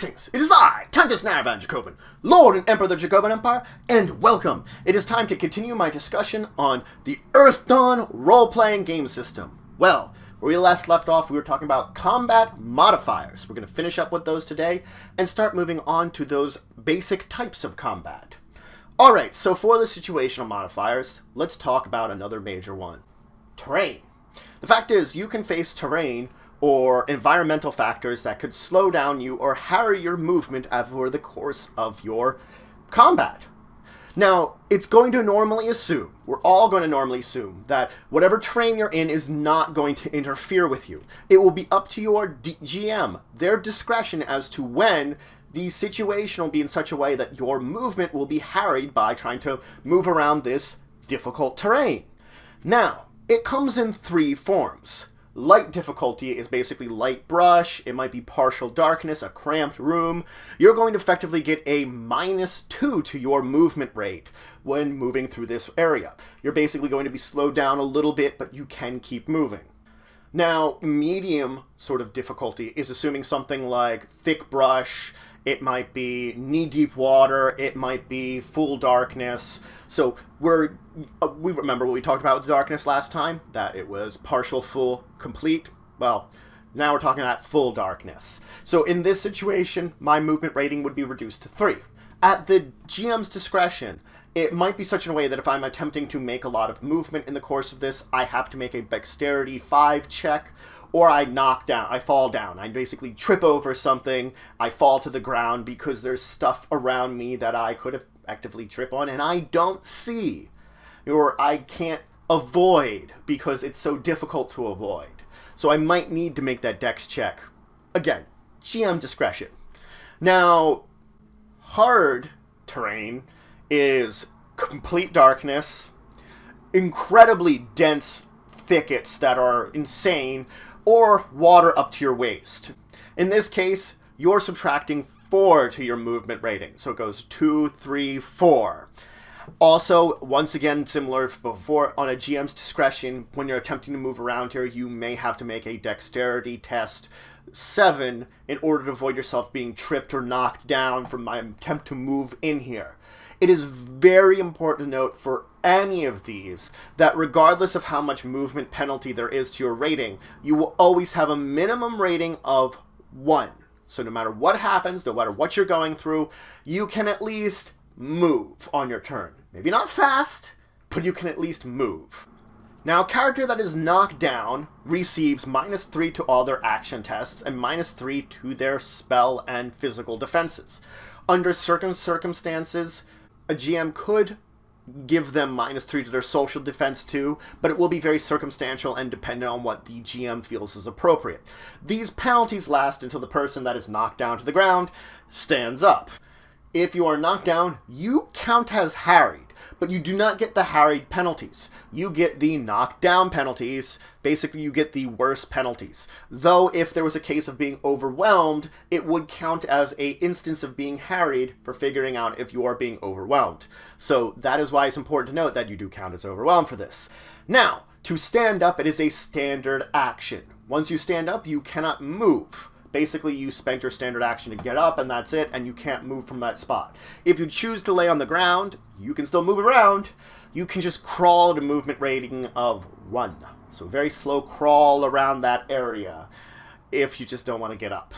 Greetings! It is I, Titus Naravan Dracovin, Lord and Emperor of the Dracovin Empire, and welcome! It is time to continue my discussion on the EARTHDAWN Roleplaying game system. Well, where we last left off, we were talking about combat modifiers. We're going to finish up with those today and start moving on to those basic types of combat. Alright, so for the situational modifiers, let's talk about another major one. Terrain. The fact is, you can face terrain or environmental factors that could slow down you or harry your movement over the course of your combat. Now, it's going to normally assume, we're all going to normally assume, that whatever terrain you're in is not going to interfere with you. It will be up to your GM, their discretion as to when the situation will be in such a way that your movement will be harried by trying to move around this difficult terrain. Now, it comes in three forms. Light difficulty is basically light brush, it might be partial darkness, a cramped room. You're going to effectively get a -2 to your movement rate when moving through this area. You're basically going to be slowed down a little bit, but you can keep moving. Now, medium sort of difficulty is assuming something like thick brush, it might be knee-deep water, it might be full darkness. So we remember what we talked about with the darkness last time, that it was partial, full, complete. Well, now we're talking about full darkness. So in this situation, my movement rating would be reduced to 3. At the GM's discretion, it might be such in a way that if I'm attempting to make a lot of movement in the course of this, I have to make a dexterity 5 check, or I fall down. I basically trip over something, I fall to the ground because there's stuff around me that I could effectively trip on and I don't see, or I can't avoid because it's so difficult to avoid. So I might need to make that dex check. Again, GM discretion. Now, hard terrain is complete darkness, incredibly dense thickets that are insane, or water up to your waist. In this case, you're subtracting 4 to your movement rating, so it goes 2, 3, 4. Also, once again, similar to before, on a GM's discretion, when you're attempting to move around here, you may have to make a dexterity test 7 in order to avoid yourself being tripped or knocked down from my attempt to move in here. It is very important to note for any of these that regardless of how much movement penalty there is to your rating, you will always have a minimum rating of 1. So no matter what happens, no matter what you're going through, you can at least move on your turn. Maybe not fast, but you can at least move. Now, a character that is knocked down receives -3 to all their action tests and -3 to their spell and physical defenses. Under certain circumstances, a GM could give them -3 to their social defense too, but it will be very circumstantial and dependent on what the GM feels is appropriate. These penalties last until the person that is knocked down to the ground stands up. If you are knocked down, you count as harried, but you do not get the harried penalties. You get the knocked down penalties. Basically, you get the worst penalties. Though, if there was a case of being overwhelmed, it would count as an instance of being harried for figuring out if you are being overwhelmed. So that is why it's important to note that you do count as overwhelmed for this. Now, to stand up, it is a standard action. Once you stand up, you cannot move. Basically, you spent your standard action to get up, and that's it, and you can't move from that spot. If you choose to lay on the ground, you can still move around. You can just crawl at a movement rating of 1. So very slow crawl around that area if you just don't want to get up.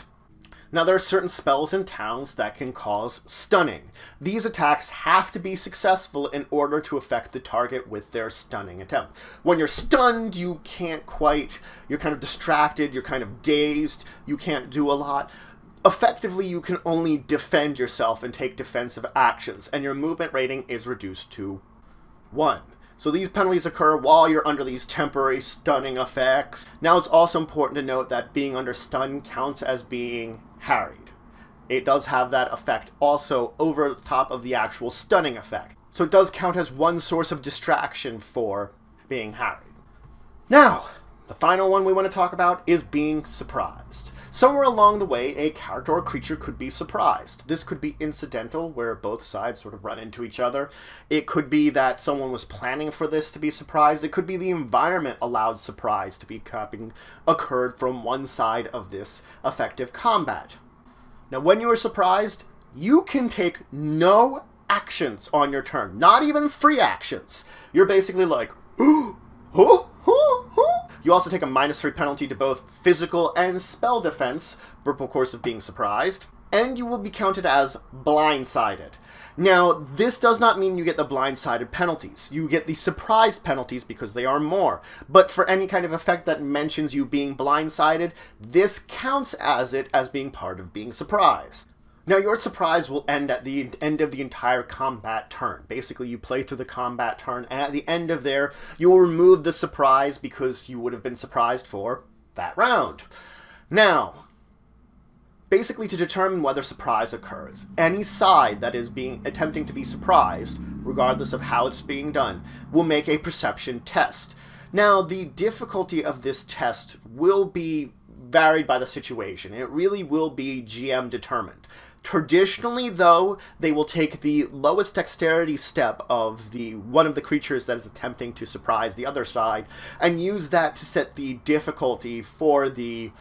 Now, there are certain spells and talents that can cause stunning. These attacks have to be successful in order to affect the target with their stunning attempt. When you're stunned, you can't quite, you're kind of distracted, you're kind of dazed, you can't do a lot. Effectively, you can only defend yourself and take defensive actions, and your movement rating is reduced to 1. So these penalties occur while you're under these temporary stunning effects. Now, it's also important to note that being under stun counts as being harried. It does have that effect also over the top of the actual stunning effect. So it does count as one source of distraction for being harried. Now, the final one we want to talk about is being surprised. Somewhere along the way, a character or creature could be surprised. This could be incidental, where both sides sort of run into each other. It could be that someone was planning for this to be surprised. It could be the environment allowed surprise to be occurred from one side of this effective combat. Now, when you are surprised, you can take no actions on your turn, not even free actions. You're basically like, ooh, oh, oh, oh. You also take a -3 penalty to both physical and spell defense for the course of being surprised, and you will be counted as blindsided. Now, this does not mean you get the blindsided penalties. You get the surprise penalties because they are more. But for any kind of effect that mentions you being blindsided, this counts as it as being part of being surprised. Now, your surprise will end at the end of the entire combat turn. Basically, you play through the combat turn, and at the end of there, you will remove the surprise because you would have been surprised for that round. Now, basically, to determine whether surprise occurs, any side that is attempting to be surprised, regardless of how it's being done, will make a perception test. Now, the difficulty of this test will be varied by the situation. It really will be GM determined. Traditionally, though, they will take the lowest dexterity step of one of the creatures that is attempting to surprise the other side and use that to set the difficulty for the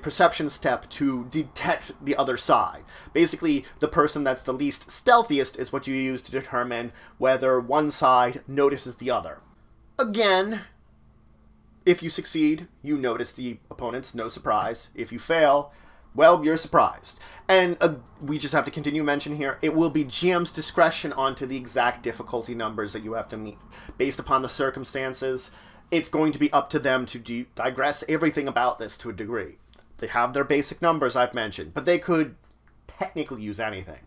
perception step to detect the other side. Basically, the person that's the least stealthiest is what you use to determine whether one side notices the other. Again, if you succeed, you notice the opponent's, no surprise. If you fail, well, you're surprised. And we just have to continue mention here, it will be GM's discretion onto the exact difficulty numbers that you have to meet. Based upon the circumstances, it's going to be up to them to digress everything about this to a degree. They have their basic numbers I've mentioned, but they could technically use anything.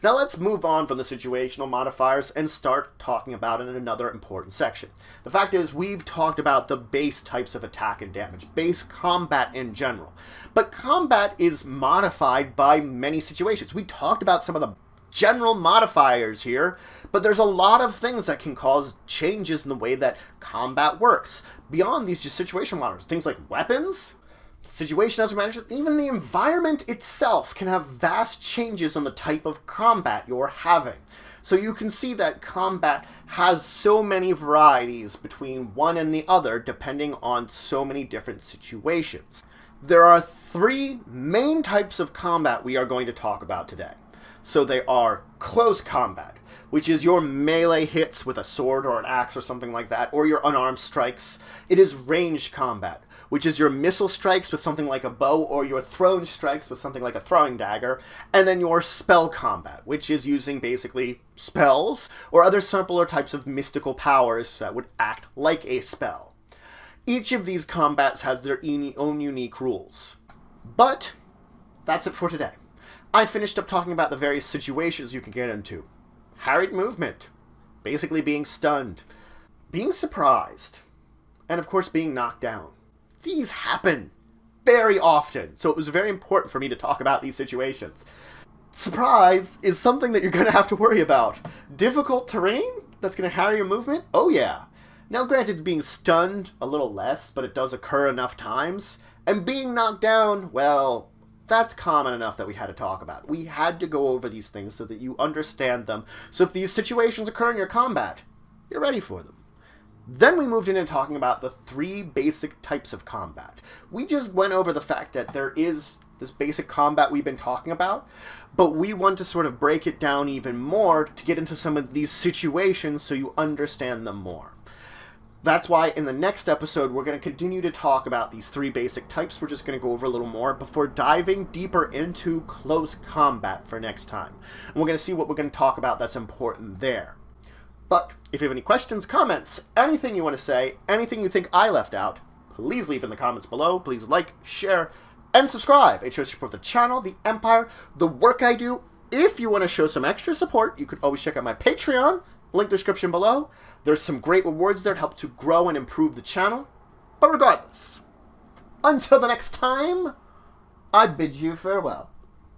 Now let's move on from the situational modifiers and start talking about it in another important section. The fact is, we've talked about the base types of attack and damage, base combat in general. But combat is modified by many situations. We talked about some of the general modifiers here, but there's a lot of things that can cause changes in the way that combat works. Beyond these just situational modifiers, things like weapons, situation as we manage it, even the environment itself can have vast changes on the type of combat you're having. So you can see that combat has so many varieties between one and the other depending on so many different situations. There are 3 main types of combat we are going to talk about today. So they are close combat, which is your melee hits with a sword or an axe or something like that, or your unarmed strikes. It is ranged combat, which is your missile strikes with something like a bow, or your thrown strikes with something like a throwing dagger, and then your spell combat, which is using basically spells or other simpler types of mystical powers that would act like a spell. Each of these combats has their own unique rules. But that's it for today. I finished up talking about the various situations you can get into. Harried movement, basically being stunned, being surprised, and of course being knocked down. These happen very often, so it was very important for me to talk about these situations. Surprise is something that you're going to have to worry about. Difficult terrain that's going to harry your movement? Oh yeah. Now granted, being stunned a little less, but it does occur enough times. And being knocked down, well, that's common enough that we had to talk about. We had to go over these things so that you understand them. So if these situations occur in your combat, you're ready for them. Then we moved into talking about the 3 basic types of combat. We just went over the fact that there is this basic combat we've been talking about, but we want to sort of break it down even more to get into some of these situations so you understand them more. That's why in the next episode, we're going to continue to talk about these 3 basic types. We're just going to go over a little more before diving deeper into close combat for next time. And we're going to see what we're going to talk about that's important there. But if you have any questions, comments, anything you want to say, anything you think I left out, please leave in the comments below. Please like, share, and subscribe. It shows support the channel, the Empire, the work I do. If you want to show some extra support, you could always check out my Patreon. Link description below. There's some great rewards there to help to grow and improve the channel. But regardless, until the next time, I bid you farewell.